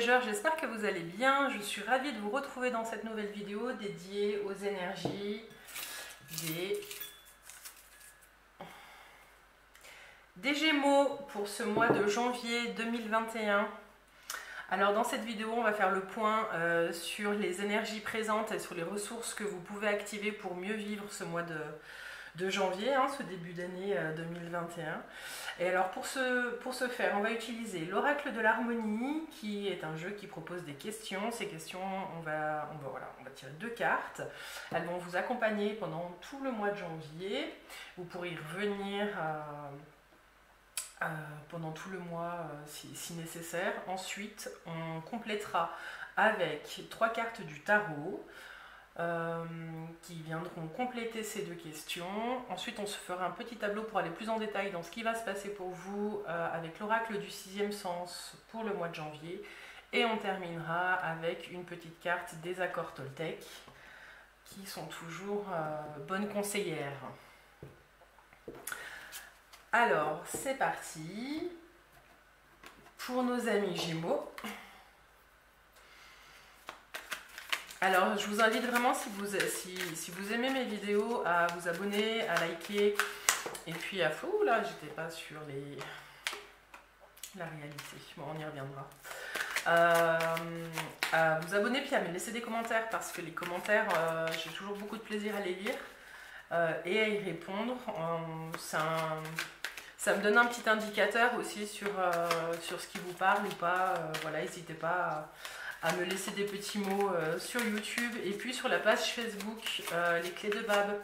voyageurs, j'espère que vous allez bien. Je suis ravie de vous retrouver dans cette nouvelle vidéo dédiée aux énergies des Gémeaux pour ce mois de janvier 2021. Alors dans cette vidéo, on va faire le point sur les énergies présentes et sur les ressources que vous pouvez activer pour mieux vivre ce mois de janvier, ce début d'année 2021. Et alors pour ce faire, on va utiliser l'oracle de l'harmonie, qui est un jeu qui propose des questions. Ces questions, on va tirer 2 cartes. Elles vont vous accompagner pendant tout le mois de janvier. Vous pourrez y revenir pendant tout le mois si nécessaire. Ensuite, on complétera avec 3 cartes du tarot qui viendront compléter ces 2 questions. Ensuite, on se fera un petit tableau pour aller plus en détail dans ce qui va se passer pour vous avec l'oracle du 6e sens pour le mois de janvier. Et on terminera avec une petite carte des accords Toltec qui sont toujours bonnes conseillères. Alors, c'est parti pour nos amis Gémeaux. Alors, je vous invite vraiment, si vous aimez mes vidéos, à vous abonner, à liker. Et puis, là, j'étais pas sur la réalité. Bon, on y reviendra. À vous abonner, puis à me laisser des commentaires, parce que les commentaires, j'ai toujours beaucoup de plaisir à les lire et à y répondre. Ça me donne un petit indicateur aussi sur ce qui vous parle ou pas. Voilà, n'hésitez pas à me laisser des petits mots sur YouTube et puis sur la page Facebook Les Clés de Bab.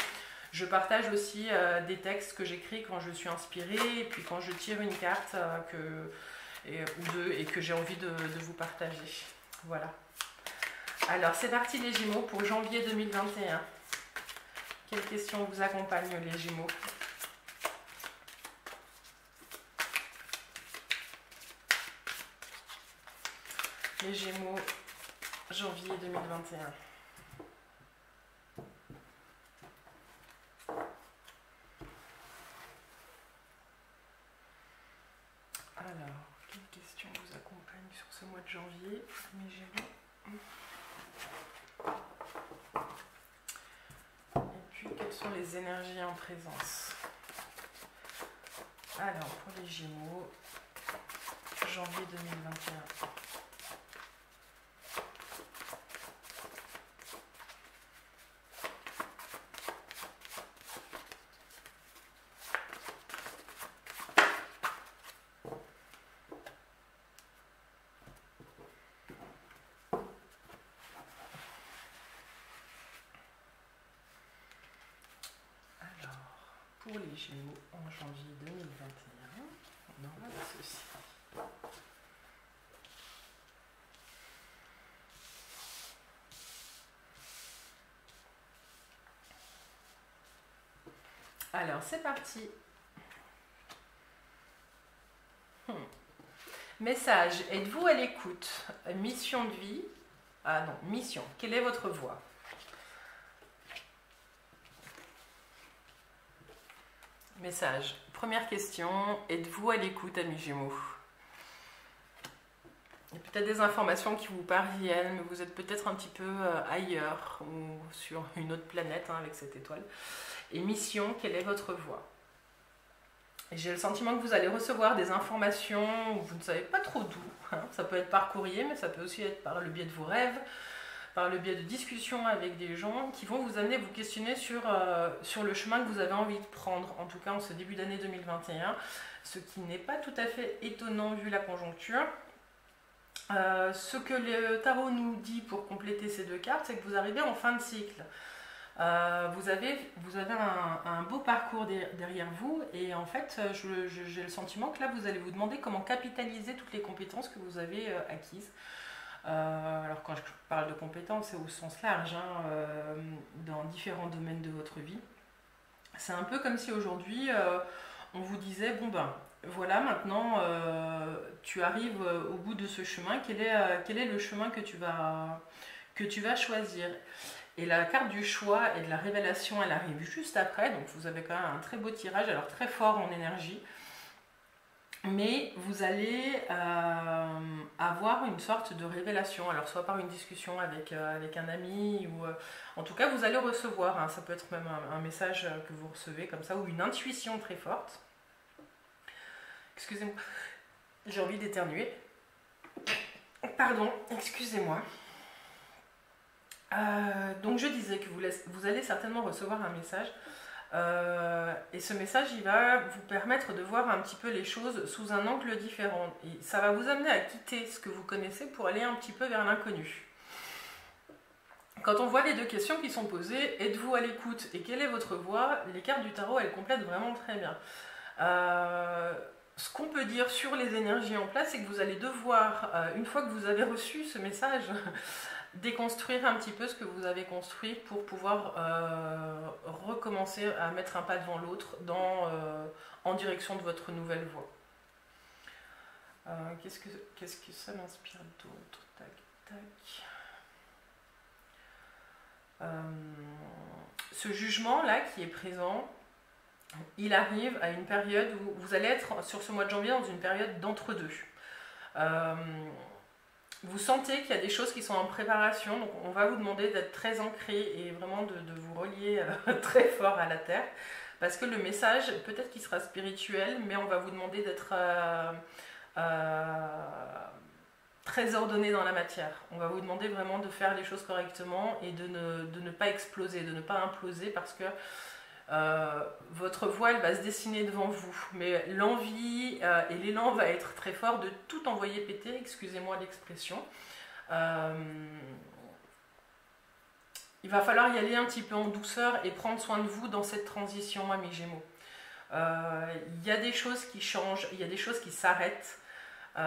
Je partage aussi des textes que j'écris quand je suis inspirée et puis quand je tire une carte ou 2 et que j'ai envie de vous partager. Voilà. Alors c'est parti les Gémeaux pour janvier 2021. Quelles questions vous accompagnent les Gémeaux ? Les Gémeaux, janvier 2021. Alors, quelles questions vous accompagnent sur ce mois de janvier, mes Gémeaux? Et puis, quelles sont les énergies en présence? Alors, pour les Gémeaux, janvier 2021. Pour les Gémeaux en janvier 2021, on aura ceci. Alors, c'est parti. Message, êtes-vous à l'écoute? Mission de vie. Ah non, mission. Quelle est votre voie? Message. Première question, êtes-vous à l'écoute, amis Gémeaux? Il y a peut-être des informations qui vous parviennent, mais vous êtes peut-être un petit peu ailleurs ou sur une autre planète avec cette étoile. Et mission, quelle est votre voie? J'ai le sentiment que vous allez recevoir des informations où vous ne savez pas trop d'où. Ça peut être par courrier, mais ça peut aussi être par le biais de vos rêves, par le biais de discussions avec des gens qui vont vous amener à vous questionner sur le chemin que vous avez envie de prendre, en tout cas en ce début d'année 2021, ce qui n'est pas tout à fait étonnant vu la conjoncture. Ce que le tarot nous dit pour compléter ces 2 cartes, c'est que vous arrivez en fin de cycle. Vous avez un beau parcours derrière vous et en fait j'ai le sentiment que là vous allez vous demander comment capitaliser toutes les compétences que vous avez acquises. Alors quand je parle de compétences, c'est au sens large, dans différents domaines de votre vie. C'est un peu comme si aujourd'hui on vous disait, bon ben voilà, maintenant tu arrives au bout de ce chemin, quel est le chemin que tu vas choisir? Et la carte du choix et de la révélation, elle arrive juste après, donc vous avez quand même un très beau tirage, alors très fort en énergie. mais vous allez avoir une sorte de révélation, alors soit par une discussion avec un ami, ou en tout cas vous allez recevoir, hein, ça peut être même un message que vous recevez comme ça, ou une intuition très forte. Excusez-moi, j'ai envie d'éternuer. Pardon, excusez-moi. Donc je disais que vous allez certainement recevoir un message. Et ce message, il va vous permettre de voir un petit peu les choses sous un angle différent. Et ça va vous amener à quitter ce que vous connaissez pour aller un petit peu vers l'inconnu. Quand on voit les deux questions qui sont posées, êtes-vous à l'écoute et quelle est votre voix? Les cartes du tarot, elles complètent vraiment très bien. Ce qu'on peut dire sur les énergies en place, c'est que vous allez devoir, une fois que vous avez reçu ce message, déconstruire un petit peu ce que vous avez construit pour pouvoir recommencer à mettre un pas devant l'autre en direction de votre nouvelle voie. Qu'est-ce que ça m'inspire d'autre? Tac, tac. Ce jugement-là qui est présent, il arrive à une période où vous allez être sur ce mois de janvier dans une période d'entre-deux. Vous sentez qu'il y a des choses qui sont en préparation, donc on va vous demander d'être très ancré et vraiment de vous relier très fort à la terre, parce que le message, peut-être qu'il sera spirituel, mais on va vous demander d'être très ordonné dans la matière. On va vous demander vraiment de faire les choses correctement et de ne pas exploser, de ne pas imploser, parce que votre voix, elle va se dessiner devant vous, mais l'envie et l'élan va être très fort de tout envoyer péter, excusez-moi l'expression. Il va falloir y aller un petit peu en douceur et prendre soin de vous dans cette transition, amis Gémeaux. Il y a des choses qui changent, il y a des choses qui s'arrêtent. Il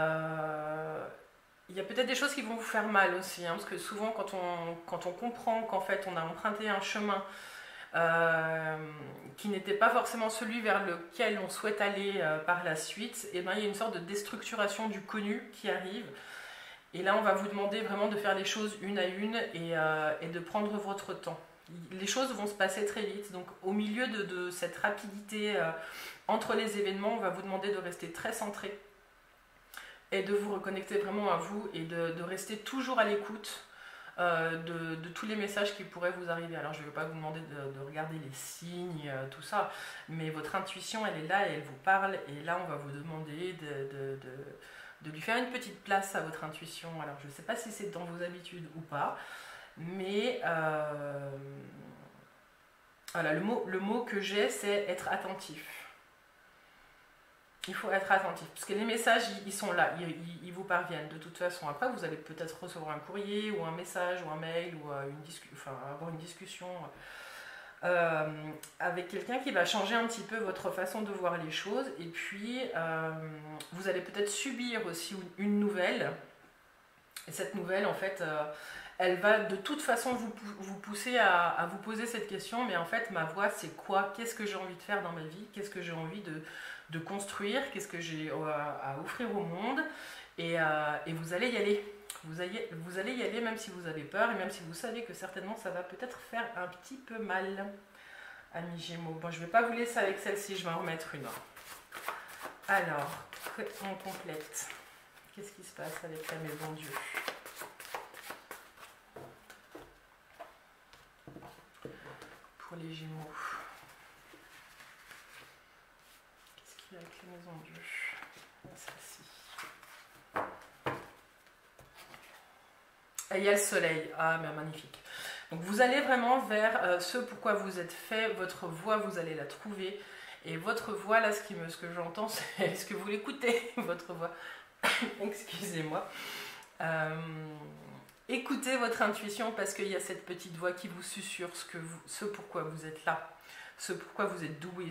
y a peut-être des choses qui vont vous faire mal aussi, hein, parce que souvent quand on comprend qu'en fait on a emprunté un chemin qui n'était pas forcément celui vers lequel on souhaite aller par la suite, et ben, il y a une sorte de déstructuration du connu qui arrive. Et là, on va vous demander vraiment de faire les choses une à une et de prendre votre temps. Les choses vont se passer très vite. Donc, au milieu de cette rapidité entre les événements, on va vous demander de rester très centré et de vous reconnecter vraiment à vous et de rester toujours à l'écoute de tous les messages qui pourraient vous arriver. Alors je ne vais pas vous demander de regarder les signes, tout ça, mais votre intuition, elle est là et elle vous parle, et là on va vous demander de lui faire une petite place à votre intuition. Alors je ne sais pas si c'est dans vos habitudes ou pas, mais voilà, le mot que j'ai, c'est être attentif. Il faut être attentif, parce que les messages, ils sont là, ils vous parviennent de toute façon. Après, vous allez peut-être recevoir un courrier, ou un message, ou un mail, ou avoir une discussion avec quelqu'un qui va changer un petit peu votre façon de voir les choses. Et puis, vous allez peut-être subir aussi une nouvelle. Et cette nouvelle, en fait, elle va de toute façon vous pousser à vous poser cette question. Mais en fait, ma voie, c'est quoi? Qu'est-ce que j'ai envie de faire dans ma vie? Qu'est-ce que j'ai envie de construire? Qu'est-ce que j'ai à offrir au monde? Et vous allez y aller. Vous allez y aller même si vous avez peur et même si vous savez que certainement ça va peut-être faire un petit peu mal. Amis Gémeaux. Bon, je ne vais pas vous laisser avec celle-ci, je vais en remettre une. Alors, on complète. Qu'est-ce qui se passe avec la maison Dieu? Pour les Gémeaux. Qu'est-ce qu'il y a avec la maison Dieu? Celle-ci. Et il y a le soleil. Ah, mais magnifique. Donc vous allez vraiment vers ce pourquoi vous êtes fait. Votre voix, vous allez la trouver. Et votre voix, là, ce que j'entends, c'est est-ce que vous l'écoutez, votre voix? Excusez-moi. Écoutez votre intuition, parce qu'il y a cette petite voix qui vous susurre ce pourquoi vous êtes là, ce pourquoi vous êtes doué,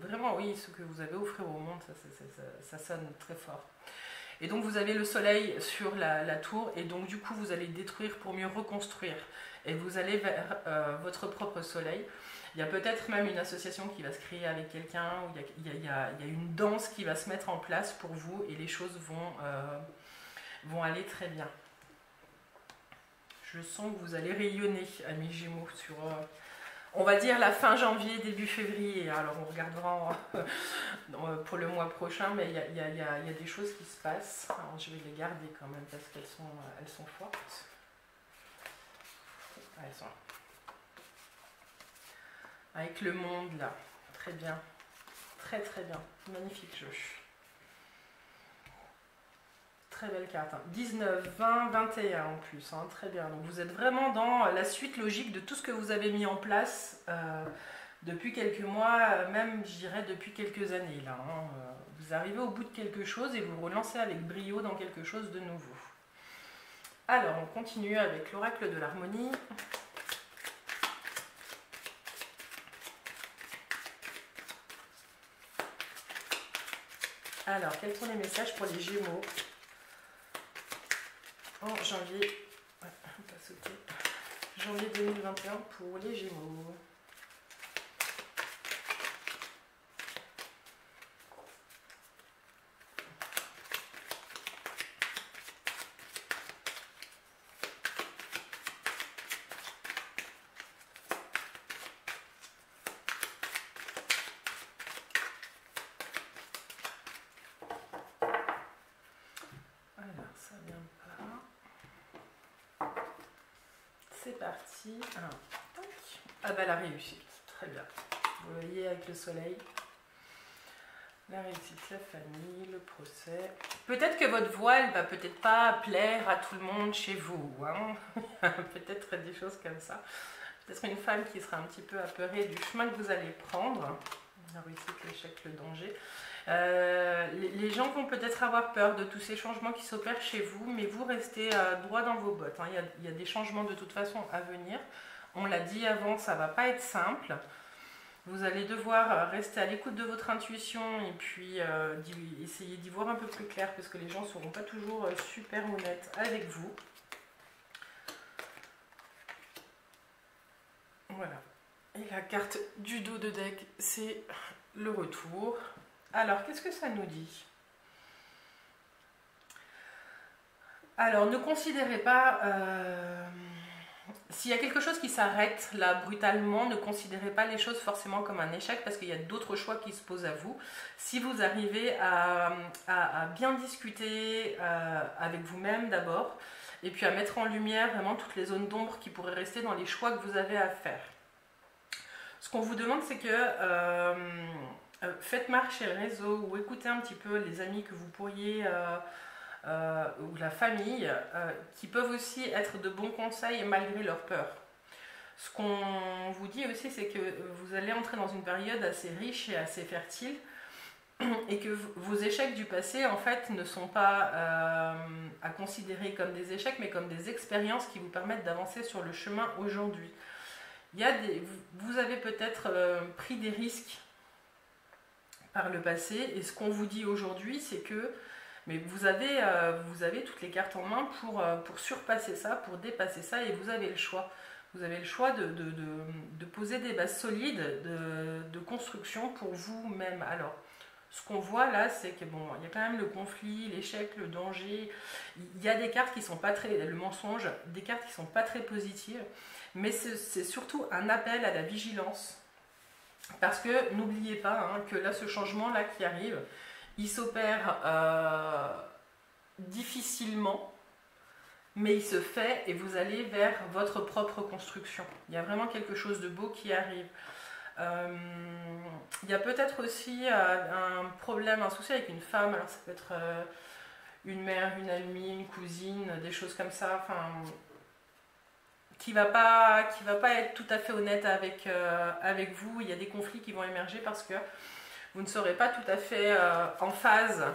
vraiment oui, ce que vous avez à offrir au monde, ça sonne très fort. Et donc vous avez le soleil sur la tour, et donc du coup vous allez détruire pour mieux reconstruire, et vous allez vers votre propre soleil. Il y a peut-être même une association qui va se créer avec quelqu'un, où il y a une danse qui va se mettre en place pour vous, et les choses vont aller très bien. Je sens que vous allez rayonner, amis Gémeaux, on va dire la fin janvier, début février. Alors on regardera pour le mois prochain, mais il y a des choses qui se passent. Alors, je vais les garder quand même parce qu'elles sont fortes. Elles sont avec le monde là. Très bien. Très très bien. Magnifique jeu. Très belle carte. 19, 20, 21 en plus. Hein. Très bien. Donc vous êtes vraiment dans la suite logique de tout ce que vous avez mis en place depuis quelques mois, même je dirais depuis quelques années. Là, hein. Vous arrivez au bout de quelque chose et vous relancez avec brio dans quelque chose de nouveau. Alors on continue avec l'oracle de l'harmonie. Alors, quels sont les messages pour les Gémeaux en janvier, janvier 2021 pour les Gémeaux? C'est parti. Ah bah la réussite, très bien. Vous voyez avec le soleil. La réussite, la famille, le procès. Peut-être que votre voix, elle va peut-être pas plaire à tout le monde chez vous. Hein. Peut-être des choses comme ça. Peut-être une femme qui sera un petit peu apeurée du chemin que vous allez prendre. La réussite, l'échec, le danger. Les gens vont peut-être avoir peur de tous ces changements qui s'opèrent chez vous, mais vous restez droit dans vos bottes. Hein. Il y a des changements de toute façon à venir. On l'a dit avant, ça ne va pas être simple. Vous allez devoir rester à l'écoute de votre intuition et puis essayer d'y voir un peu plus clair parce que les gens ne seront pas toujours super honnêtes avec vous. Voilà. Et la carte du dos de deck, c'est le retour. Alors, qu'est-ce que ça nous dit? Alors, ne considérez pas... s'il y a quelque chose qui s'arrête là brutalement, ne considérez pas les choses forcément comme un échec parce qu'il y a d'autres choix qui se posent à vous. Si vous arrivez à bien discuter avec vous-même d'abord, et puis à mettre en lumière vraiment toutes les zones d'ombre qui pourraient rester dans les choix que vous avez à faire. Ce qu'on vous demande, c'est que faites marcher le réseau ou écoutez un petit peu les amis que vous pourriez... ou la famille, qui peuvent aussi être de bons conseils malgré leur peur. Ce qu'on vous dit aussi, c'est que vous allez entrer dans une période assez riche et assez fertile, et que vos échecs du passé, en fait, ne sont pas à considérer comme des échecs, mais comme des expériences qui vous permettent d'avancer sur le chemin aujourd'hui. Vous avez peut-être pris des risques par le passé, et ce qu'on vous dit aujourd'hui, c'est que mais vous avez toutes les cartes en main pour surpasser ça, pour dépasser ça, et vous avez le choix. Vous avez le choix de poser des bases solides de construction pour vous-même. Alors, ce qu'on voit là, c'est que bon, il y a quand même le conflit, l'échec, le danger. Il y a des cartes qui sont pas très, le mensonge, des cartes qui sont pas très positives, mais c'est surtout un appel à la vigilance. Parce que n'oubliez pas hein, que là, ce changement-là qui arrive, il s'opère difficilement, mais il se fait et vous allez vers votre propre construction. Il y a vraiment quelque chose de beau qui arrive. Il y a peut-être aussi un problème, un souci avec une femme. Alors ça peut être une mère, une amie, une cousine, des choses comme ça. Enfin, qui va pas être tout à fait honnête avec vous. Il y a des conflits qui vont émerger parce que vous ne serez pas tout à fait en phase.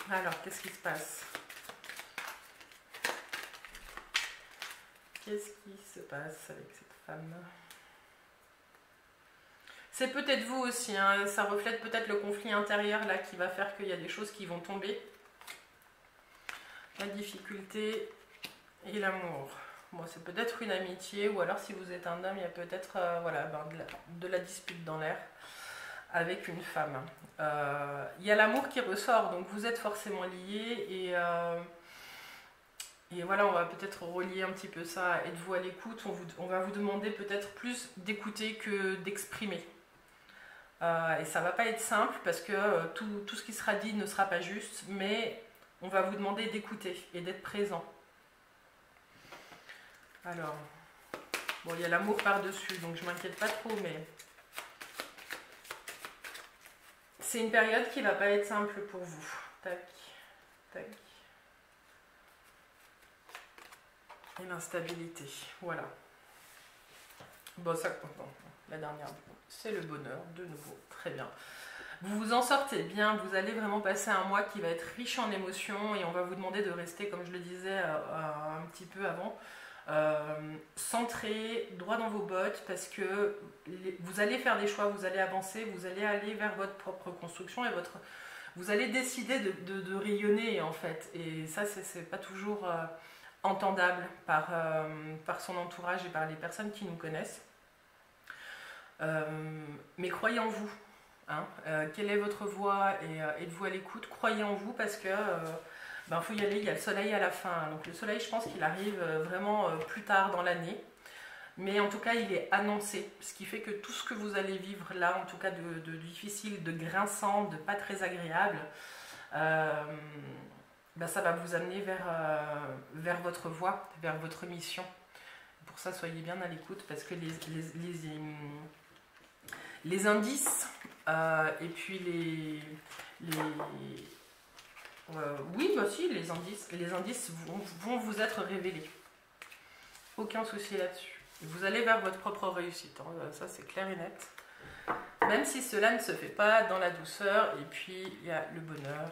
Alors, qu'est-ce qui se passe? Qu'est-ce qui se passe avec cette femme? C'est peut-être vous aussi, hein, ça reflète peut-être le conflit intérieur là qui va faire qu'il y a des choses qui vont tomber. La difficulté et l'amour. Bon, c'est peut-être une amitié, ou alors si vous êtes un homme, il y a peut-être voilà, de la dispute dans l'air avec une femme. Il y a l'amour qui ressort, donc vous êtes forcément liés Et voilà, on va peut-être relier un petit peu ça. Êtes-vous à l'écoute? On va vous demander peut-être plus d'écouter que d'exprimer. Et ça va pas être simple parce que tout ce qui sera dit ne sera pas juste, mais on va vous demander d'écouter et d'être présent. Alors, bon, il y a l'amour par-dessus, donc je m'inquiète pas trop, mais c'est une période qui va pas être simple pour vous. Tac, tac. Et l'instabilité, voilà. Bon, ça, bon, la dernière, c'est le bonheur, de nouveau, très bien. Vous vous en sortez bien, vous allez vraiment passer un mois qui va être riche en émotions et on va vous demander de rester, comme je le disais un petit peu avant, centré, droit dans vos bottes, parce que vous allez faire des choix, vous allez avancer, vous allez aller vers votre propre construction et vous allez décider de rayonner en fait. Et ça, c'est pas toujours entendable par son entourage et par les personnes qui nous connaissent. Mais croyez en vous. Hein, quelle est votre voix et êtes-vous à l'écoute? Croyez en vous parce que faut y aller, il y a le soleil à la fin. Donc le soleil, je pense qu'il arrive vraiment plus tard dans l'année. Mais en tout cas, il est annoncé. Ce qui fait que tout ce que vous allez vivre là, en tout cas de difficile, de grinçant, de pas très agréable, ça va vous amener vers votre voie, vers votre mission. Pour ça, soyez bien à l'écoute parce que les indices et puis les indices vont vous être révélés. Aucun souci là-dessus. Vous allez vers votre propre réussite, hein, ça c'est clair et net. Même si cela ne se fait pas dans la douceur, et puis il y a le bonheur.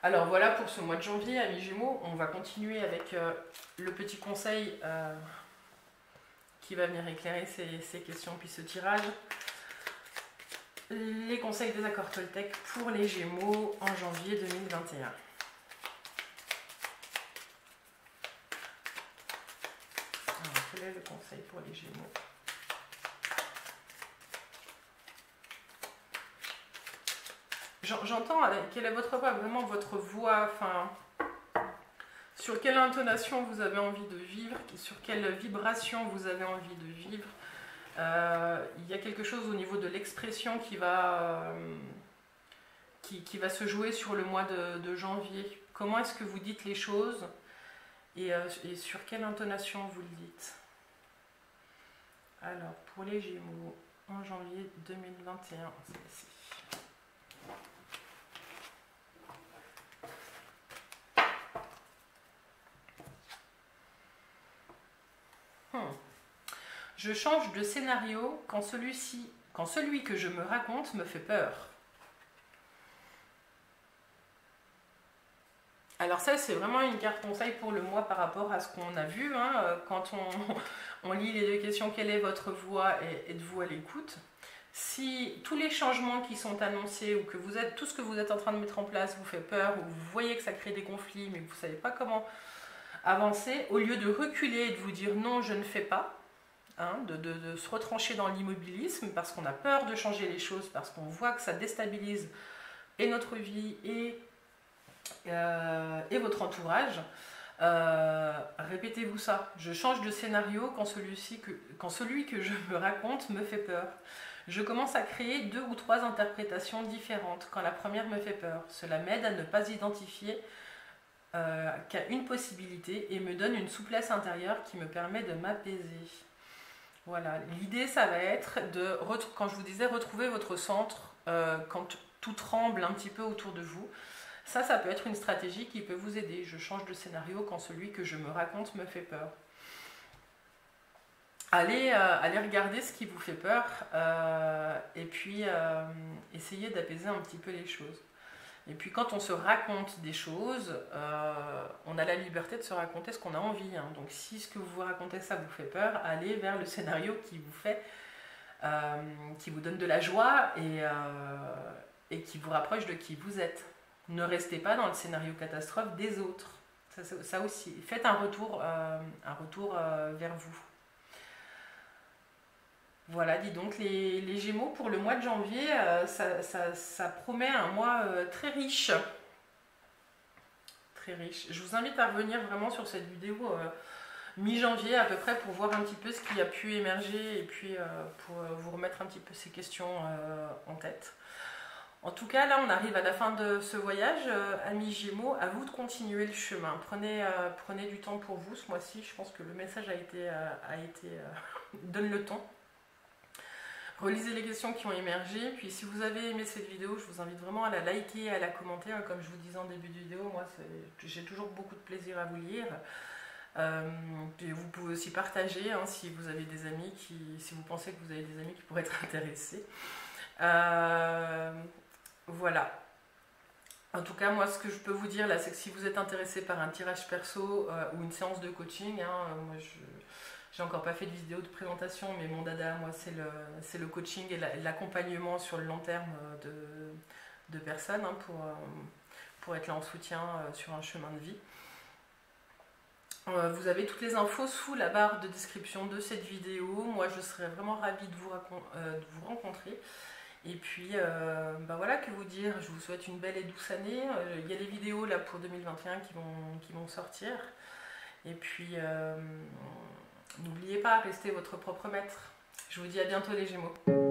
Alors voilà pour ce mois de janvier, amis Gémeaux, on va continuer avec le petit conseil qui va venir éclairer ces questions puis ce tirage. Les conseils des accords Toltec pour les Gémeaux en janvier 2021. Alors, quel est le conseil pour les Gémeaux? J'entends, quelle est votre voix, vraiment votre voix, enfin, sur quelle intonation vous avez envie de vivre, sur quelle vibration vous avez envie de vivre. Il y a quelque chose au niveau de l'expression qui va se jouer sur le mois de janvier. Comment est-ce que vous dites les choses et sur quelle intonation vous le dites? Alors, pour les Gémeaux, en janvier 2021, c'est ici. Je change de scénario quand celui que je me raconte me fait peur. Alors ça, c'est vraiment une carte conseil pour le mois par rapport à ce qu'on a vu. Hein, quand on lit les deux questions, quelle est votre voix et êtes-vous à l'écoute? Si tous les changements qui sont annoncés ou que tout ce que vous êtes en train de mettre en place vous fait peur ou vous voyez que ça crée des conflits mais que vous ne savez pas comment avancer, au lieu de reculer et de vous dire non, je ne fais pas, hein, de se retrancher dans l'immobilisme parce qu'on a peur de changer les choses, parce qu'on voit que ça déstabilise et notre vie et votre entourage, répétez-vous ça. Je change de scénario quand celui que je me raconte me fait peur. Je commence à créer 2 ou 3 interprétations différentes quand la première me fait peur. Cela m'aide à ne pas identifier qu'à une possibilité et me donne une souplesse intérieure qui me permet de m'apaiser. Voilà, l'idée ça va être quand je vous disais retrouver votre centre quand tout tremble un petit peu autour de vous. Ça peut être une stratégie qui peut vous aider. Je change de scénario quand celui que je me raconte me fait peur. Allez regarder ce qui vous fait peur et puis essayez d'apaiser un petit peu les choses. Et puis quand on se raconte des choses, on a la liberté de se raconter ce qu'on a envie. Hein. Donc si ce que vous vous racontez ça vous fait peur, allez vers le scénario qui vous donne de la joie et qui vous rapproche de qui vous êtes. Ne restez pas dans le scénario catastrophe des autres. Ça aussi, faites un retour vers vous. Voilà, dis donc, les Gémeaux, pour le mois de janvier, ça promet un mois très riche. très riche. Je vous invite à revenir vraiment sur cette vidéo mi-janvier à peu près pour voir un petit peu ce qui a pu émerger et puis pour vous remettre un petit peu ces questions en tête. En tout cas, là, on arrive à la fin de ce voyage. Amis Gémeaux, à vous de continuer le chemin. Prenez du temps pour vous ce mois-ci. Je pense que le message a été donne le ton. Relisez les questions qui ont émergé. Puis si vous avez aimé cette vidéo, je vous invite vraiment à la liker et à la commenter. Comme je vous disais en début de vidéo, moi, j'ai toujours beaucoup de plaisir à vous lire. Puis vous pouvez aussi partager si vous avez des amis si vous pensez que vous avez des amis qui pourraient être intéressés. Voilà. En tout cas, moi, ce que je peux vous dire là, c'est que si vous êtes intéressé par un tirage perso ou une séance de coaching, moi, j'ai encore pas fait de vidéo de présentation, mais mon dada, moi, c'est le coaching et l'accompagnement sur le long terme de personnes pour être là en soutien sur un chemin de vie. Vous avez toutes les infos sous la barre de description de cette vidéo. Moi, je serais vraiment ravie de vous rencontrer. Et puis, voilà, que vous dire, je vous souhaite une belle et douce année. Il y a les vidéos là pour 2021 qui vont sortir. Et puis, n'oubliez pas, restez votre propre maître. Je vous dis à bientôt les Gémeaux.